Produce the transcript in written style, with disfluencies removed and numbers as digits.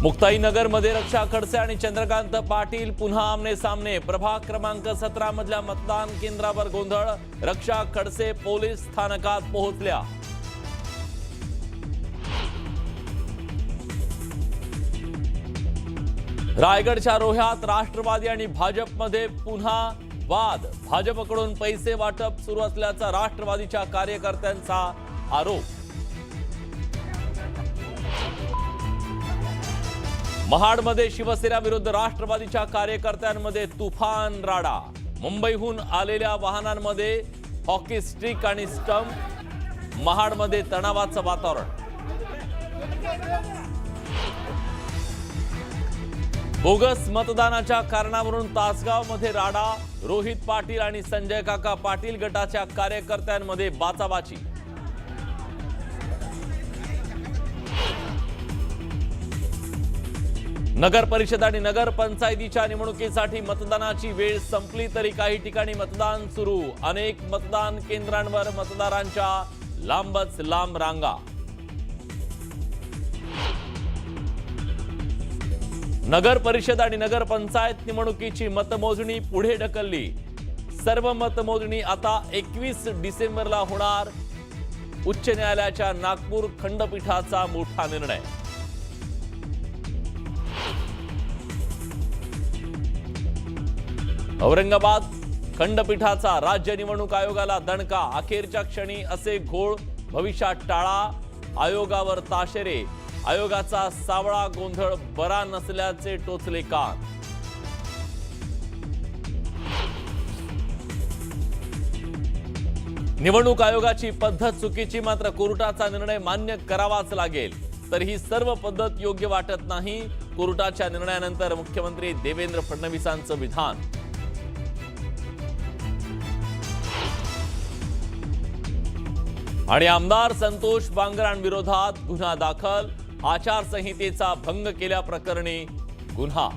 मुक्ताईनगरमध्ये रक्षा खडसे आणि चंद्रकांत पाटील पुन्हा आमने सामने। प्रभाग क्रमांक 17 मधल्या मतदान केंद्रावर गोंधळ। रक्षा खडसे पोलीस स्थानकात पोहोचल्या। रायगडच्या रोह्यात राष्ट्रवादी आणि भाजपमध्ये पुन्हा वाद। भाजपकडून पैसे वाटप सुरू असल्याचा राष्ट्रवादीच्या कार्यकर्त्यांचा आरोप। महाडमध्ये शिवसेना विरुद्ध राष्ट्रवादीच्या कार्यकर्त्यांमध्ये तुफान राडा। मुंबईहून आलेल्या वाहनांमध्ये हॉकी स्टिक आणि स्टंप। महाडमध्ये तणावाचं वातावरण। बोगस मतदानाच्या कारणावरून तासगावमध्ये राडा। रोहित पाटील आणि संजय काका पाटील गटाच्या कार्यकर्त्यांमध्ये बाचाबाची। नगर परिषद आणि नगर पंचायतीच्या निवडणुकीसाठी मतदानाची वेळ संपली तरी काही ठिकाणी मतदान सुरू। अनेक मतदान केंद्रांवर मतदारांच्या लांबच लांब रांगा। नगर परिषद आणि नगर पंचायत निवडणुकीची मतमोजणी पुढे ढकलली। सर्व मतमोजणी आता 21 डिसेंबरला होणार। उच्च न्यायालयाच्या नागपूर खंडपीठाचा मोठा निर्णय। औरंगाबाद खंडपीठाचा राज्य निवडणूक आयोगाला दणका। अखेरच्या क्षणी असे घोळ भविष्यात टाळा। आयोगावर ताशेरे। आयोगाचा सावळा गोंधळ बरा नसल्याचे टोचले कान। निवडणूक आयोगाची पद्धत चुकीची, मात्र कोर्टाचा निर्णय मान्य करावाच लागेल। तर ही सर्व पद्धत योग्य वाटत नाही। कोर्टाच्या निर्णयानंतर मुख्यमंत्री देवेंद्र फडणवीसांचं विधान। आणि आमदार संतोष बांगरांविरोधात गुन्हा दाखल। आचारसंहितेचा भंग केल्याप्रकरणी गुन्हा।